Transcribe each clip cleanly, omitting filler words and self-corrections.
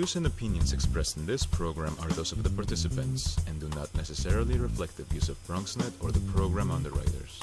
views and opinions expressed in this program are those of the participants and do not necessarily reflect the views of BronxNet or the program underwriters.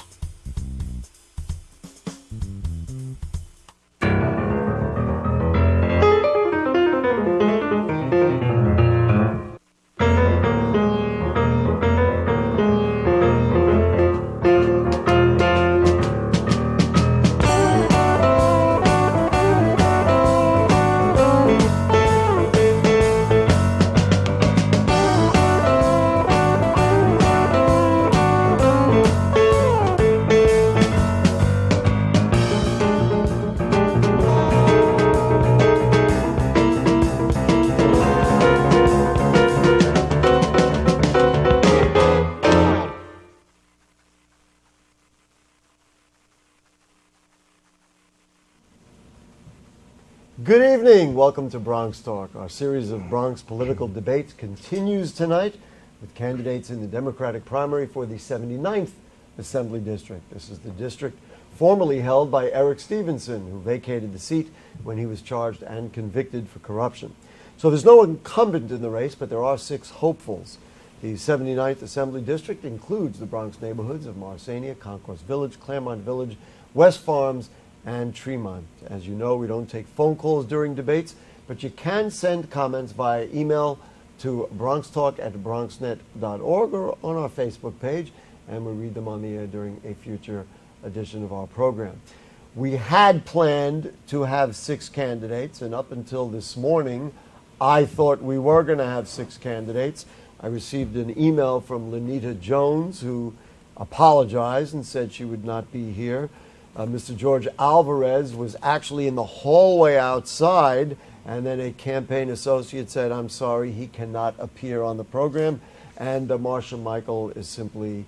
Good evening. Welcome to Bronxtalk. Our series of Bronx political debates continues tonight with candidates in the Democratic primary for the 79th Assembly District. This is the district formerly held by Eric Stevenson, who vacated the seat when he was charged and convicted for corruption. So there's no incumbent in the race, but there are 6 hopefuls. The 79th Assembly District includes the Bronx neighborhoods of Marsania, Concourse Village, Claremont Village, West Farms, and Tremont. As you know, we don't take phone calls during debates, but you can send comments via email to bronxtalk@bronxnet.org or on our Facebook page, and we'll read them on the air during a future edition of our program. We had planned to have 6 candidates, and up until this morning, I thought we were going to have 6 candidates. I received an email from Lenita Jones, who apologized and said she would not be here. Mr. George Alvarez was actually in the hallway outside, and then a campaign associate said, I'm sorry, he cannot appear on the program. And Marsha Michael is simply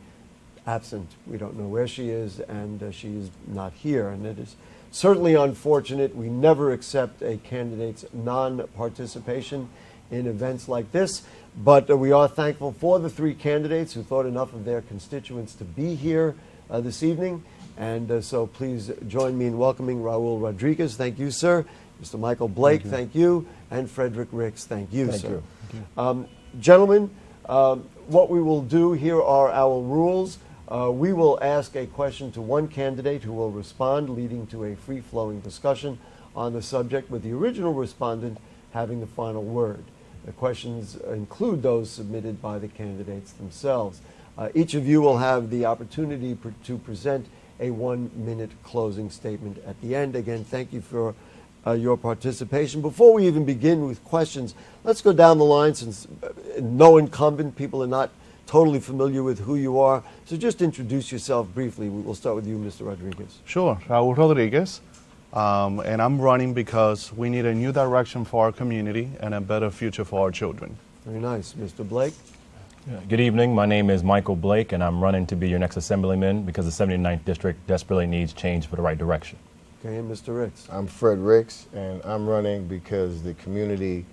absent. We don't know where she is, and she is not here. And it is certainly unfortunate. We never accept a candidate's non-participation in events like this. But we are thankful for the 3 candidates who thought enough of their constituents to be here this evening. And so please join me in welcoming Raul Rodriguez. Thank you, sir. Mr. Michael Blake, thank you. And Frederick Ricks, thank you, sir. Thank you. Gentlemen, what we will do, here are our rules. We will ask a question to one candidate who will respond, leading to a free-flowing discussion on the subject, with the original respondent having the final word. The questions include those submitted by the candidates themselves. Each of you will have the opportunity to present a 1-minute closing statement at the end. Again, thank you for your participation. Before we even begin with questions, let's go down the line, since no incumbent, people are not totally familiar with who you are. So just introduce yourself briefly. We'll start with you, Mr. Rodriguez. Sure, Raul Rodriguez. And I'm running because we need a new direction for our community and a better future for our children. Very nice. Mr. Blake? Good evening. My name is Michael Blake, and I'm running to be your next assemblyman because the 79th District desperately needs change for the right direction. Okay, and Mr. Ricks? I'm Fred Ricks, and I'm running because the community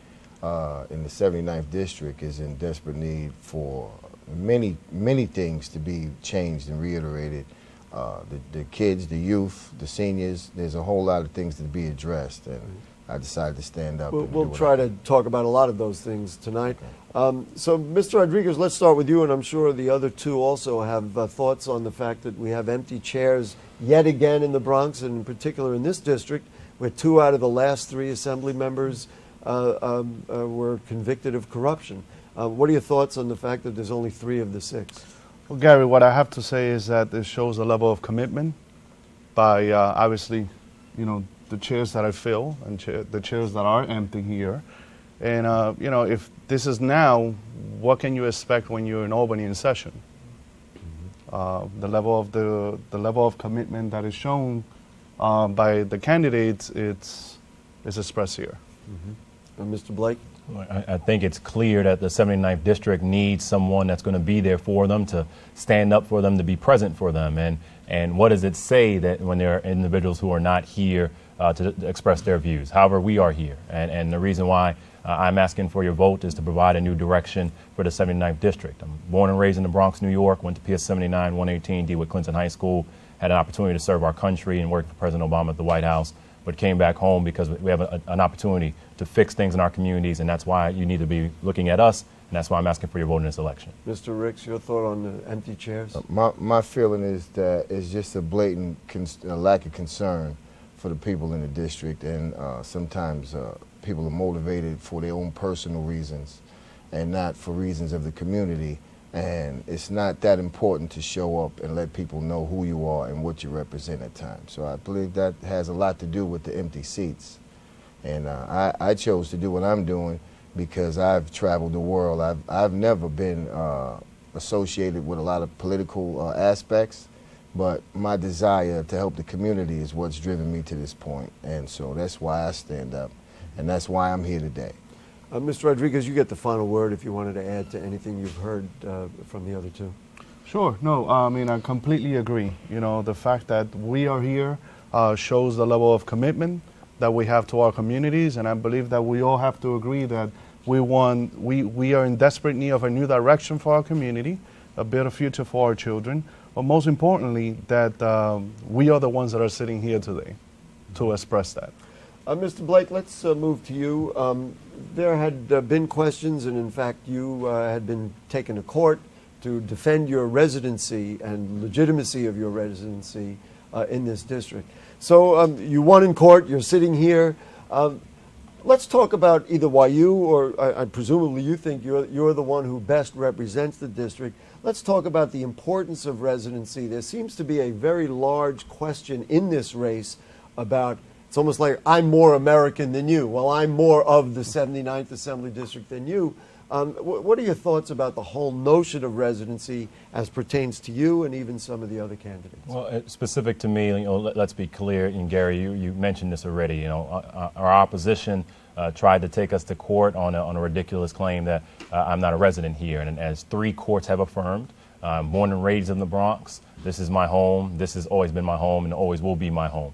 in the 79th District is in desperate need for many things to be changed and reiterated. The kids, the youth, the seniors, there's a whole lot of things to be addressed, and I decided to stand up. We'll try to talk about a lot of those things tonight. So, Mr. Rodriguez, let's start with you, and I'm sure the other 2 also have thoughts on the fact that we have empty chairs yet again in the Bronx, and in particular in this district, where 2 out of the last 3 assembly members were convicted of corruption. What are your thoughts on the fact that there's only 3 of the 6? Well, Gary, what I have to say is that this shows a level of commitment by obviously, the chairs that I fill and the chairs that are empty here. And, if this is now, what can you expect when you're in Albany in session? The level of commitment that is shown by the candidates, it's expressed here. Mr. Blake? I think it's clear that the 79th District needs someone that's going to be there for them, to stand up for them, to be present for them. And what does it say that when there are individuals who are not here to express their views? However, we are here. And the reason why I'm asking for your vote is to provide a new direction for the 79th District. I'm born and raised in the Bronx, New York, went to PS 79, 118, DeWitt Clinton High School, had an opportunity to serve our country and work for President Obama at the White House. but came back home because we have an opportunity to fix things in our communities, and that's why you need to be looking at us, and that's why I'm asking for your vote in this election. Mr. Ricks, your thought on the empty chairs? My feeling is that it's just a blatant lack of concern for the people in the district, and sometimes people are motivated for their own personal reasons and not for reasons of the community. And it's not that important to show up and let people know who you are and what you represent at times. So I believe that has a lot to do with the empty seats. And I chose to do what I'm doing because I've traveled the world. I've never been associated with a lot of political aspects, but my desire to help the community is what's driven me to this point. And so that's why I stand up, and that's why I'm here today. Mr. Rodriguez, you get the final word if you wanted to add to anything you've heard from the other two. Sure. No, I mean, I completely agree. You know, the fact that we are here shows the level of commitment that we have to our communities, and I believe that we all have to agree that we are in desperate need of a new direction for our community, a better future for our children, but most importantly, that we are the ones that are sitting here today to express that. Mr. Blake, let's move to you. There had been questions, and in fact, you had been taken to court to defend your residency and legitimacy of your residency in this district. So you won in court, you're sitting here. Let's talk about either why you, or presumably you think you're the one who best represents the district. Let's talk about the importance of residency. There seems to be a very large question in this race about, it's almost like I'm more American than you. Well, I'm more of the 79th Assembly District than you. What are your thoughts about the whole notion of residency as pertains to you and even some of the other candidates? Well, specific to me, you know, let's be clear, and Gary, you mentioned this already. You know, our opposition tried to take us to court on a ridiculous claim that I'm not a resident here, and as 3 courts have affirmed, born and raised in the Bronx, this is my home. This has always been my home, and always will be my home.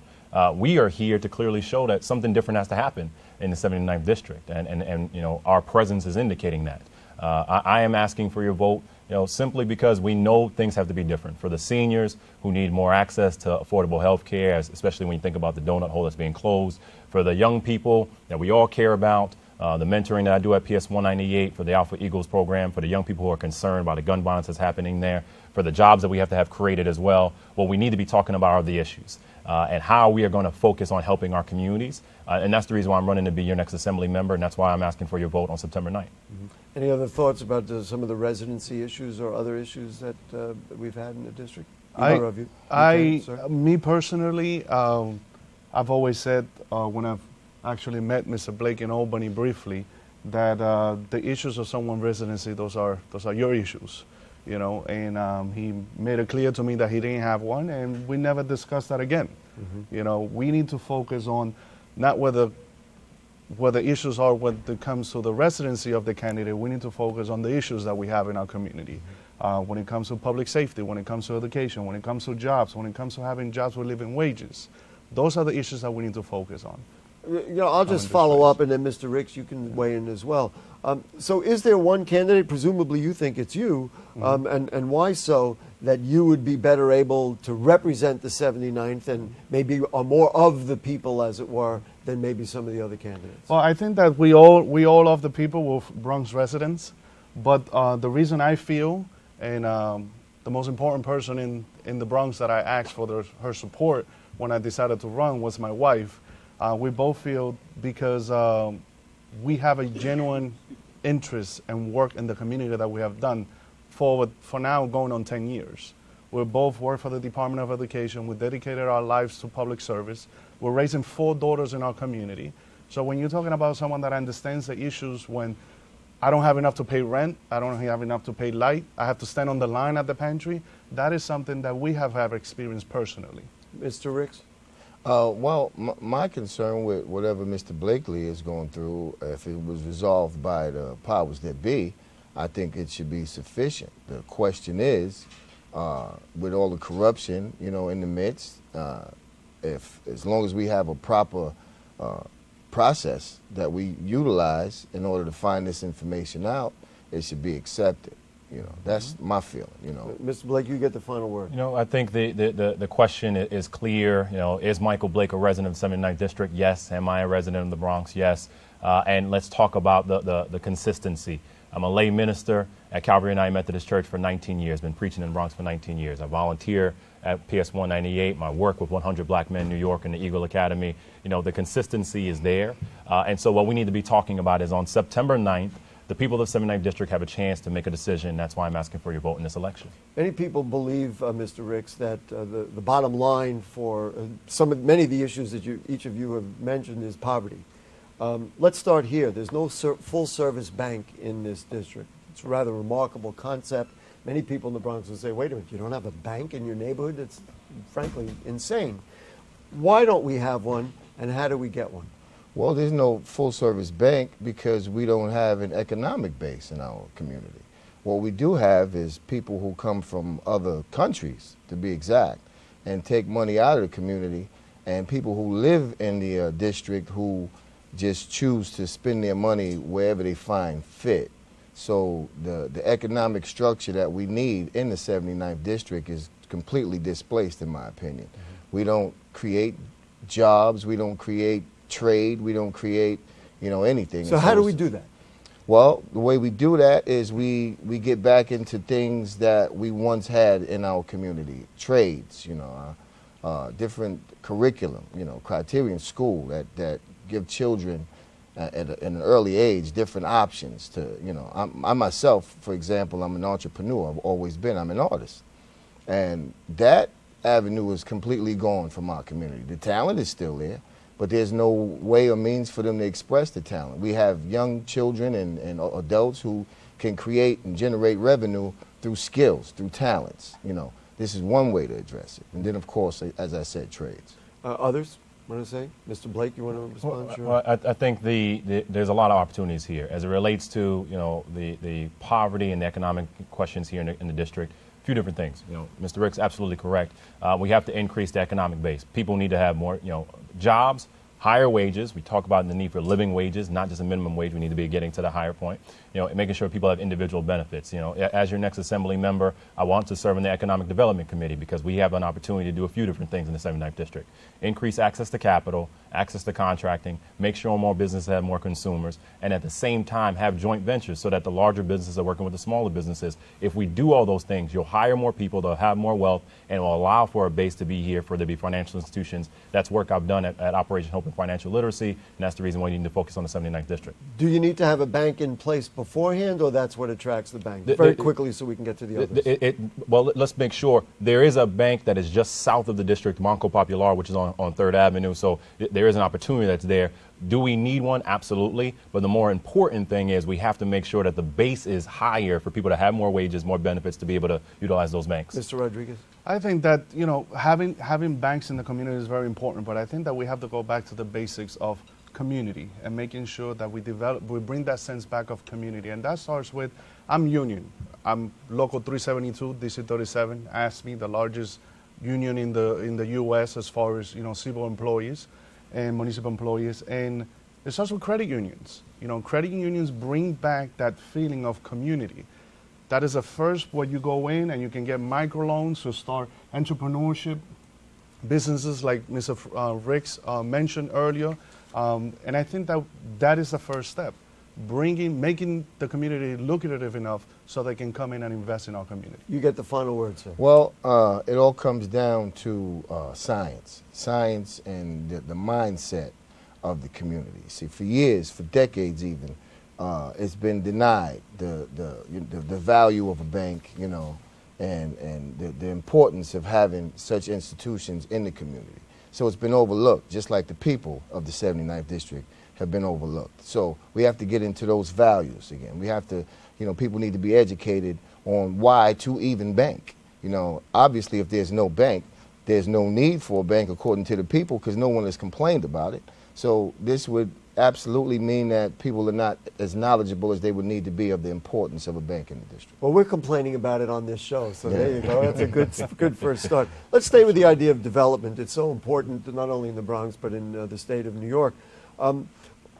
We are here to clearly show that something different has to happen in the 79th District, and you know, our presence is indicating that. I am asking for your vote, you know, simply because we know things have to be different for the seniors who need more access to affordable health care, especially when you think about the donut hole that's being closed, for the young people that we all care about, the mentoring that I do at PS 198 for the Alpha Eagles program, for the young people who are concerned by the gun violence that's happening there, for the jobs that we have to have created as well. What we need to be talking about are the issues. And how we are going to focus on helping our communities. And that's the reason why I'm running to be your next assembly member, and that's why I'm asking for your vote on September 9th. Mm-hmm. Any other thoughts about some of the residency issues or other issues that we've had in the district? Either of you? Me personally, I've always said when I've actually met Mr. Blake in Albany briefly, that the issues of someone's residency, those are your issues. You know, and he made it clear to me that he didn't have one, and we never discussed that again. Mm-hmm. You know, we need to focus on not where the issues are when it comes to the residency of the candidate. We need to focus on the issues that we have in our community. When it comes to public safety, when it comes to education, when it comes to jobs, when it comes to having jobs with living wages. Those are the issues that we need to focus on. You know, I'll just follow up, and then Mr. Ricks, you can weigh in as well. So is there one candidate, presumably you think it's you, and why so, that you would be better able to represent the 79th and maybe are more of the people, as it were, than maybe some of the other candidates? Well, I think that we all love the people, we're Bronx residents, but the reason I feel, and the most important person in the Bronx that I asked for her support when I decided to run was my wife. We both feel because we have a genuine interest and work in the community that we have done for now going on 10 years. We both work for the Department of Education. We dedicated our lives to public service. We're raising 4 daughters in our community. So when you're talking about someone that understands the issues when I don't have enough to pay rent, I don't have enough to pay light, I have to stand on the line at the pantry, that is something that we have experienced personally. Mr. Ricks? Well, my concern with whatever Mr. Blakely is going through, if it was resolved by the powers that be, I think it should be sufficient. The question is, with all the corruption, you know, in the midst, as long as we have a proper process that we utilize in order to find this information out, it should be accepted. You know, that's my feeling. You know, Mr. Blake, you get the final word. You know, I think the question is clear. You know, is Michael Blake a resident of the 79th District? Yes. Am I a resident of the Bronx? Yes. And let's talk about the consistency. I'm a lay minister at Calvary United Methodist Church for 19 years, been preaching in the Bronx for 19 years. I volunteer at PS 198, my work with 100 Black Men New York and the Eagle Academy. You know, the consistency is there. And so what we need to be talking about is on September 9th, the people of the 79th District have a chance to make a decision. That's why I'm asking for your vote in this election. Many people believe, Mr. Ricks, that the bottom line for many of the issues that each of you have mentioned is poverty. Let's start here. There's no full-service bank in this district. It's a rather remarkable concept. Many people in the Bronx will say, wait a minute, you don't have a bank in your neighborhood? It's frankly insane. Why don't we have one, and how do we get one? well, there's no full-service bank because we don't have an economic base in our community. What we do have is people who come from other countries, to be exact, and take money out of the community, and people who live in the district who just choose to spend their money wherever they find fit. So the economic structure that we need in the 79th District is completely displaced, in my opinion. Mm-hmm. We don't create jobs, we don't create trade, we don't create, anything. So how do we do that? Well, the way we do that is we get back into things that we once had in our community, trades, different curriculum, criterion school that give children at an early age different options to, I myself, for example, I'm an entrepreneur. I've always been. I'm an artist. And that avenue is completely gone from our community. The talent is still there, but there's no way or means for them to express the talent. We have young children and adults who can create and generate revenue through skills, through talents. This is one way to address it. And then, of course, as I said, trades. Others want to say? Mr. Blake, you want to respond? Well, sure. well, I think there's a lot of opportunities here as it relates to the poverty and the economic questions here in the district. A few different things. Mr. Rick's absolutely correct. We have to increase the economic base. People need to have more jobs, higher wages. We talk about the need for living wages, not just a minimum wage. We need to be getting to the higher point. Making sure people have individual benefits. As your next assembly member, I want to serve in the Economic Development Committee because we have an opportunity to do a few different things in the 79th District. Increase access to capital, access to contracting, make sure more businesses have more consumers, and at the same time have joint ventures so that the larger businesses are working with the smaller businesses. If we do all those things, you'll hire more people, they'll have more wealth, and it will allow for a base to be here for there to be financial institutions. That's work I've done at Operation Hope and Financial Literacy, and that's the reason why you need to focus on the 79th District. Do you need to have a bank in place beforehand, or that's what attracts the bank? Very quickly so we can get to the others. Well, let's make sure. There is a bank that is just south of the district, Banco Popular, which is on 3rd Avenue, so there is an opportunity that's there. Do we need one? Absolutely. But the more important thing is we have to make sure that the base is higher for people to have more wages, more benefits to be able to utilize those banks. Mr. Rodriguez? I think that, having banks in the community is very important, but I think that we have to go back to the basics of community and making sure that we bring that sense back of community. And that starts with, I'm union. I'm local 372, DC 37, ASME, the largest union in the U.S. as far as, civil employees and municipal employees. And it starts with credit unions. Credit unions bring back that feeling of community. That is the first where you go in and you can get microloans to start entrepreneurship, businesses like Mr. Ricks mentioned earlier. And I think that is the first step, making the community lucrative enough so they can come in and invest in our community. You get the final word, sir. Well, it all comes down to science and the mindset of the community. See, for years, for decades even, it's been denied the value of a bank, and the importance of having such institutions in the community. So it's been overlooked, just like the people of the 79th District have been overlooked. So we have to get into those values again. We have to, people need to be educated on why to even bank. Obviously if there's no bank, there's no need for a bank according to the people because no one has complained about it. So this would absolutely mean that people are not as knowledgeable as they would need to be of the importance of a bank in the district. Well, we're complaining about it on this show, so there you go. That's a good first start. Let's stay with the idea of development. It's so important, not only in the Bronx, but in the state of New York.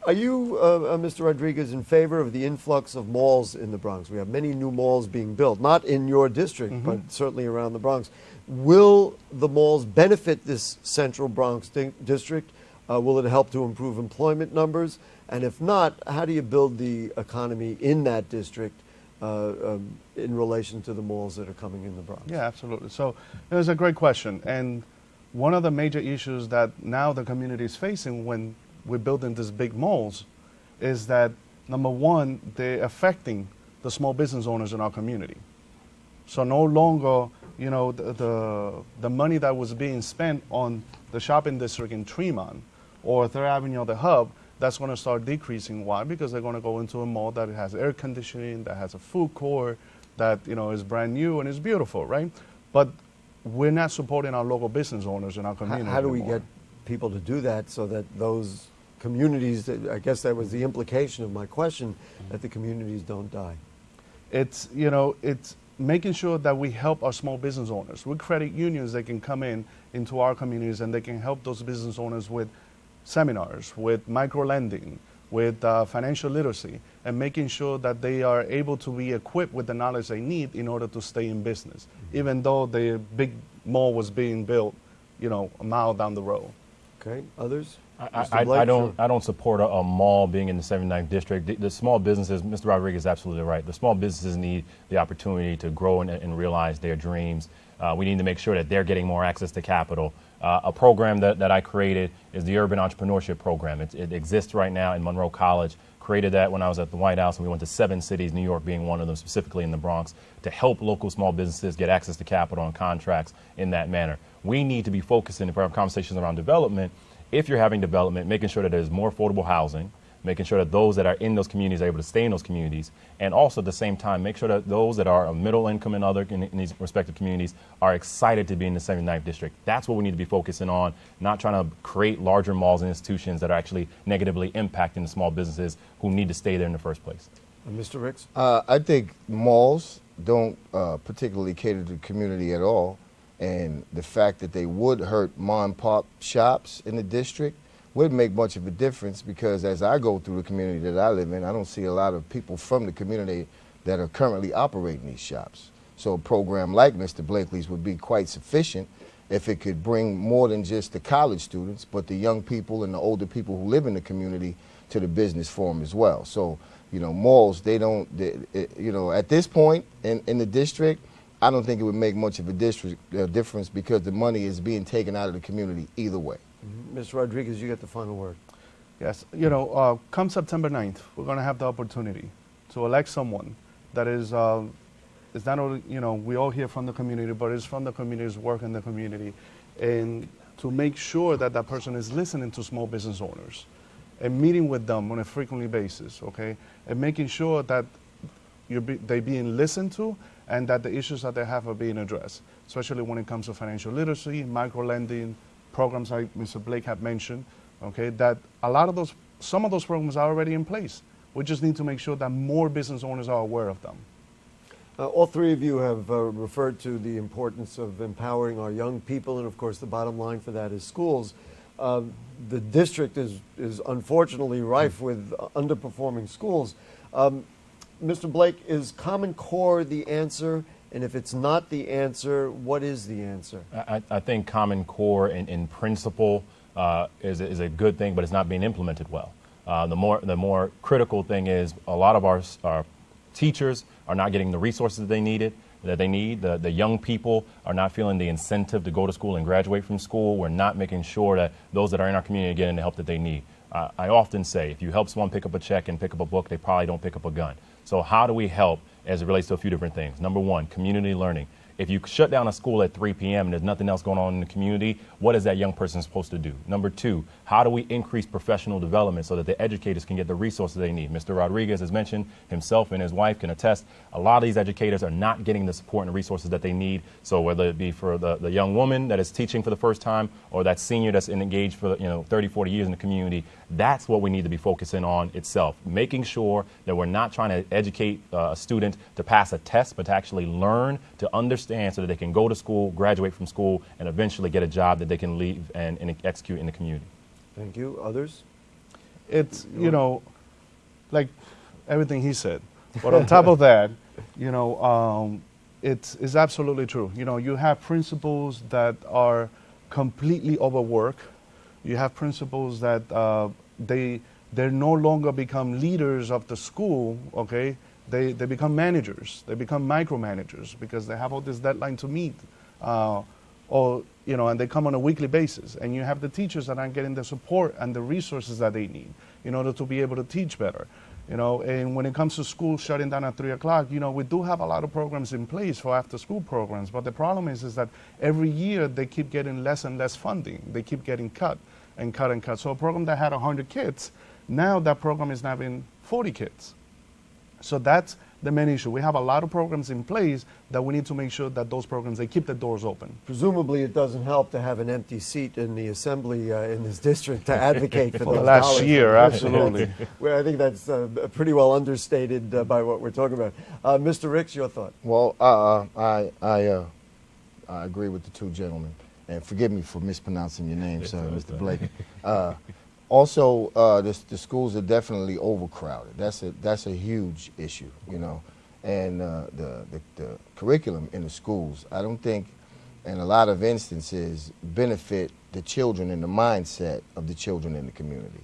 Are you, Mr. Rodriguez, in favor of the influx of malls in the Bronx? We have many new malls being built, not in your district, but certainly around the Bronx. Will the malls benefit this central Bronx district? Will it help to improve employment numbers? And if not, how do you build the economy in that district in relation to the malls that are coming in the Bronx? Yeah, absolutely. So it was a great question. And one of the major issues that now the community is facing when we're building these big malls is that, number one, they're affecting the small business owners in our community. So no longer, you know, the money that was being spent on the shopping district in Tremont or Third Avenue or the Hub, that's going to start decreasing. Why? Because they're going to go into a mall that has air conditioning, that has a food court, that, you know, is brand new and is beautiful, right? But we're not supporting our local business owners in our community How do we anymore. get people to do that so that those communities, I guess that was the implication of my question, that the communities don't die? It's, you know, it's making sure that we help our small business owners. With credit unions, they can come into our communities and they can help those business owners with seminars, with micro lending, with financial literacy, and making sure that they are able to be equipped with the knowledge they need in order to stay in business, even though the big mall was being built, you know, a mile down the road. Okay, others? I don't support a mall being in the 79th district. The small businesses, Mr. Rodriguez is absolutely right. The small businesses need the opportunity to grow and realize their dreams. We need to make sure that they're getting more access to capital. A program that I created is the Urban Entrepreneurship Program. It exists right now in Monroe College. Created that when I was at the White House, and we went to 7 cities, New York being one of them, specifically in the Bronx, to help local small businesses get access to capital and contracts in that manner. We need to be focusing, if we have conversations around development, if you're having development, making sure that there's more affordable housing, making sure that those that are in those communities are able to stay in those communities, and also at the same time, make sure that those that are of middle income and other in these respective communities are excited to be in the 79th district. That's what we need to be focusing on, not trying to create larger malls and institutions that are actually negatively impacting the small businesses who need to stay there in the first place. Mr. Ricks? I think malls don't particularly cater to the community at all, and the fact that they would hurt mom and pop shops in the district wouldn't make much of a difference, because as I go through the community that I live in, I don't see a lot of people from the community that are currently operating these shops. So a program like Mr. Blakely's would be quite sufficient if it could bring more than just the college students, but the young people and the older people who live in the community to the business forum as well. So, you know, malls, you know, at this point in the district, I don't think it would make much of a difference, because the money is being taken out of the community either way. Mr. Rodriguez, you get the final word. Yes, you know, come September 9th, we're going to have the opportunity to elect someone that is not only, you know, we all hear from the community, but is from the community's work in the community, and to make sure that that person is listening to small business owners and meeting with them on a frequently basis, okay, and making sure that they're being listened to and that the issues that they have are being addressed, especially when it comes to financial literacy, micro lending, programs like Mr. Blake had mentioned, okay, that some of those programs are already in place. We just need to make sure that more business owners are aware of them. All three of you have referred to the importance of empowering our young people, and of course the bottom line for that is schools. The district is unfortunately rife with underperforming schools. Mr. Blake, is Common Core the answer? And if it's not the answer, what is the answer? I think Common Core in principle is a good thing, but it's not being implemented well. The more critical thing is a lot of our teachers are not getting the resources that they need. The young people are not feeling the incentive to go to school and graduate from school. We're not making sure that those that are in our community are getting the help that they need. I often say, if you help someone pick up a check and pick up a book, they probably don't pick up a gun. So how do we help as it relates to a few different things? Number one, community learning. If you shut down a school at 3 p.m. and there's nothing else going on in the community, what is that young person supposed to do? Number two, how do we increase professional development so that the educators can get the resources they need? Mr. Rodriguez has mentioned, himself and his wife can attest, a lot of these educators are not getting the support and resources that they need. So whether it be for the young woman that is teaching for the first time, or that senior that's engaged for 30, 40 years in the community, that's what we need to be focusing on itself. Making sure that we're not trying to educate a student to pass a test, but to actually learn, to understand, so that they can go to school, graduate from school, and eventually get a job that they can leave and execute in the community. Thank you. Others? it's, like everything he said. But on top of that, it's absolutely true. You have principals that are completely overworked. You have principals that they no longer become leaders of the school, okay? They become managers. They become micromanagers because they have all this deadline to meet. And they come on a weekly basis. And you have the teachers that aren't getting the support and the resources that they need in order to be able to teach better. And when it comes to school shutting down at 3 o'clock, we do have a lot of programs in place for after-school programs. But the problem is that every year they keep getting less and less funding. They keep getting cut and cut and cut. So a program that had 100 kids, now that program is having 40 kids. So that's the main issue. We have a lot of programs in place that we need to make sure that those programs, they keep the doors open. Presumably it doesn't help to have an empty seat in the assembly in this district to advocate for For those the last dollars. year, absolutely. Well, I think that's pretty well understated by what we're talking about. Mr. Ricks, your thought? Well, I agree with the two gentlemen, and forgive me for mispronouncing your name, sir, Mr. Blake. Also, the schools are definitely overcrowded. That's a huge issue, and the curriculum in the schools, I don't think, in a lot of instances, benefit the children and the mindset of the children in the community.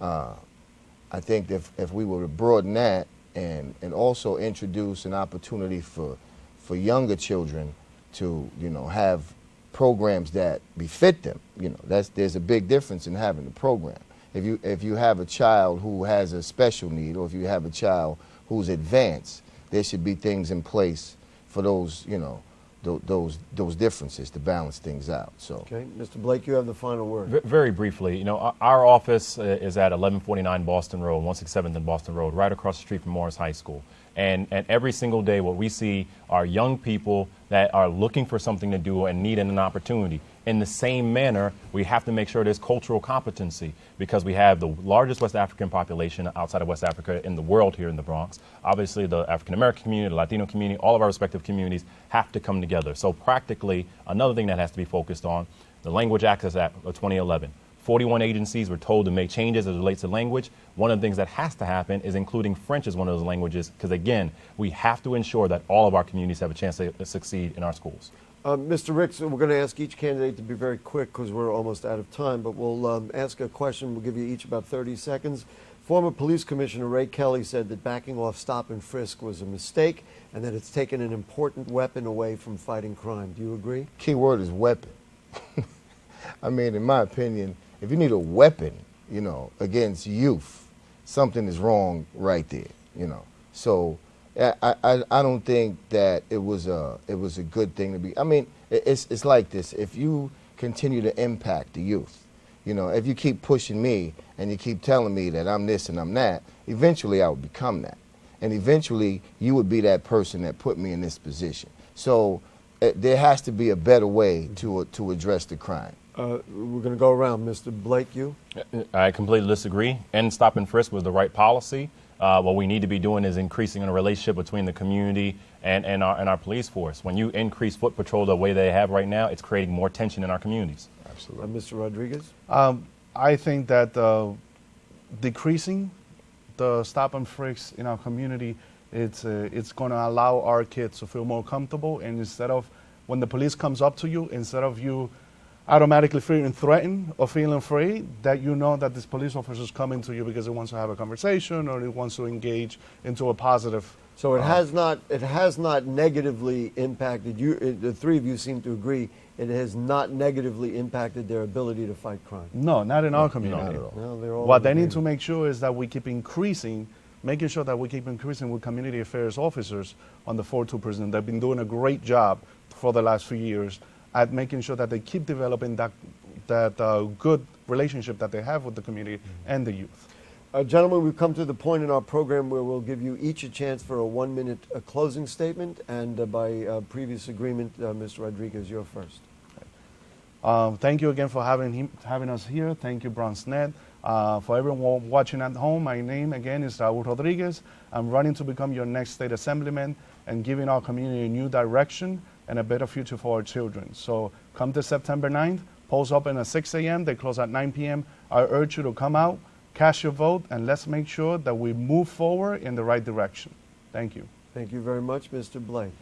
I think if we were to broaden that and also introduce an opportunity for younger children to have programs that befit them, there's a big difference in having a program. If you have a child who has a special need, or if you have a child who's advanced, there should be things in place for those those differences to balance things out. So, okay, Mr. Blake, you have the final word. Very briefly, our office is at 1149 Boston Road, 167th and Boston Road, right across the street from Morris High School. And every single day what we see are young people that are looking for something to do and need an opportunity. In the same manner, we have to make sure there's cultural competency because we have the largest West African population outside of West Africa in the world here in the Bronx. Obviously, the African American community, the Latino community, all of our respective communities have to come together. So practically, another thing that has to be focused on, the Language Access Act of 2011. 41 agencies were told to make changes as it relates to language. One of the things that has to happen is including French as one of those languages because, again, we have to ensure that all of our communities have a chance to succeed in our schools. Mr. Ricks, we're going to ask each candidate to be very quick because we're almost out of time, but we'll ask a question. We'll give you each about 30 seconds. Former Police Commissioner Ray Kelly said that backing off stop and frisk was a mistake and that it's taken an important weapon away from fighting crime. Do you agree? Key word is weapon. I mean, in my opinion, if you need a weapon, against youth, something is wrong right there, So I don't think that it was a good thing to be. I mean, it's like this. If you continue to impact the youth, if you keep pushing me and you keep telling me that I'm this and I'm that, eventually I would become that. And eventually you would be that person that put me in this position. So there has to be a better way to address the crime. We're going to go around. Mr. Blake, you? I completely disagree. And stop and frisk was the right policy. What we need to be doing is increasing the relationship between the community and our police force. When you increase foot patrol the way they have right now, it's creating more tension in our communities. Absolutely. Mr. Rodriguez? I think that decreasing the stop and frisks in our community, it's going to allow our kids to feel more comfortable. And instead of, when the police comes up to you, instead of you automatically feeling threatened or feeling afraid, that that this police officer is coming to you because he wants to have a conversation or he wants to engage into a positive. So it has not negatively impacted you. The three of you seem to agree it has not negatively impacted their ability to fight crime. No, not in our community. Not at all. Well, they're all what they need to make sure is that we keep increasing, making sure that we keep increasing with community affairs officers on the 4-2 prison. They've been doing a great job for the last few years at making sure that they keep developing that good relationship that they have with the community and the youth. Gentlemen, we've come to the point in our program where we'll give you each a chance for a 1-minute closing statement, and by previous agreement, Mr. Rodriguez, you're first. Thank you again for having us here. Thank you, Bronxnet. For everyone watching at home, my name again is Raul Rodriguez. I'm running to become your next state assemblyman and giving our community a new direction and a better future for our children. So come to September 9th, polls open at 6 a.m., they close at 9 p.m. I urge you to come out, cast your vote, and let's make sure that we move forward in the right direction. Thank you. Thank you very much, Mr. Blake.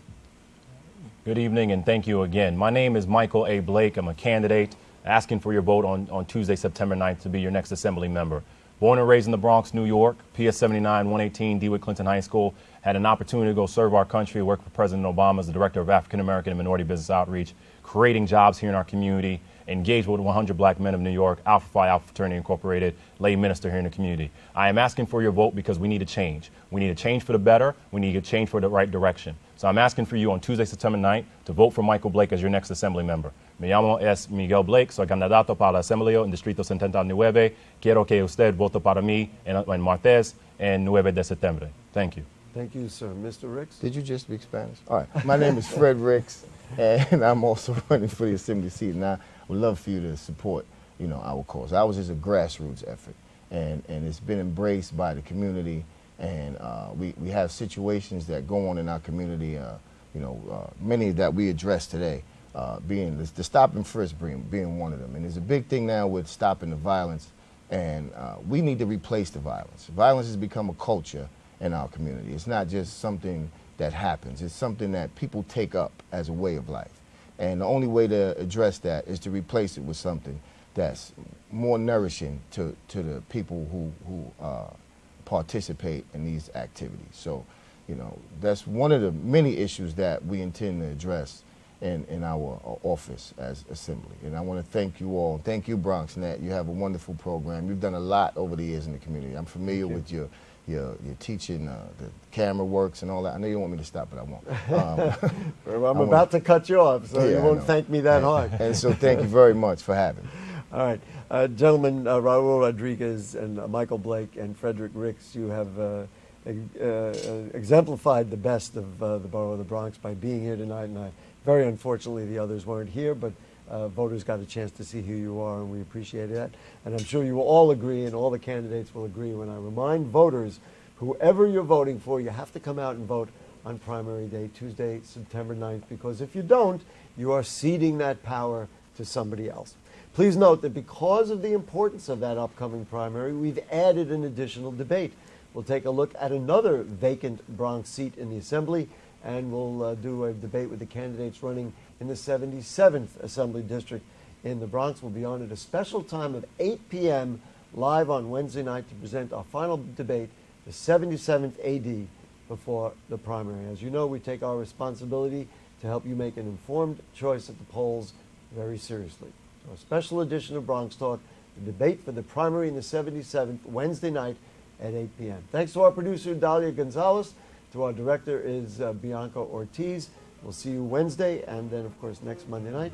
Good evening, and thank you again. My name is Michael A. Blake. I'm a candidate asking for your vote on Tuesday, September 9th to be your next assembly member. Born and raised in the Bronx, New York, PS 79, 118, DeWitt Clinton High School. Had an opportunity to go serve our country, work for President Obama as the Director of African American and Minority Business Outreach, creating jobs here in our community, engaged with 100 Black Men of New York, Alpha Phi Alpha Fraternity Incorporated, lay minister here in the community. I am asking for your vote because we need a change. We need a change for the better. We need a change for the right direction. So I'm asking for you on Tuesday, September 9th, to vote for Michael Blake as your next assembly member. Me llamo es Miguel Blake, soy candidato para la Asamblea en Distrito 79. Quiero que usted vote para mí en martes, en 9 de septiembre. Thank you. Thank you, sir. Mr. Ricks? Did you just speak Spanish? All right. My name is Fred Ricks, and I'm also running for the Assembly seat. And I would love for you to support, our cause. Ours is a grassroots effort, and it's been embraced by the community. And we have situations that go on in our community, many that we address today, being the stop and frisk being one of them. And there's a big thing now with stopping the violence, and we need to replace the violence. Violence has become a culture in our community. It's not just something that happens. It's something that people take up as a way of life. And the only way to address that is to replace it with something that's more nourishing to the people who participate in these activities. So, that's one of the many issues that we intend to address in our office as Assembly. And I want to thank you all. Thank you, BronxNet. You have a wonderful program. You've done a lot over the years in the community. I'm familiar with your teaching, the camera works and all that. I know you want me to stop, but I won't. Well, I'm about to cut you off, so you won't thank me that hard. And so thank you very much for having me. All right. Gentlemen, Raul Rodriguez and Michael Blake and Frederick Ricks, you have exemplified the best of the borough of the Bronx by being here tonight. And very unfortunately, the others weren't here, but voters got a chance to see who you are, and we appreciate that. And I'm sure you will all agree, and all the candidates will agree, when I remind voters, whoever you're voting for, you have to come out and vote on primary day, Tuesday, September 9th, because if you don't, you are ceding that power to somebody else. Please note that because of the importance of that upcoming primary, we've added an additional debate. We'll take a look at another vacant Bronx seat in the Assembly, and we'll do a debate with the candidates running in the 77th Assembly District in the Bronx. We'll be on at a special time of 8 p.m. live on Wednesday night to present our final debate, the 77th AD, before the primary. As you know, we take our responsibility to help you make an informed choice at the polls very seriously. So a special edition of Bronxtalk, the debate for the primary in the 77th, Wednesday night at 8 p.m. Thanks to our producer, Dalia Gonzalez. To our director is Bianca Ortiz. We'll see you Wednesday, and then, of course, next Monday night.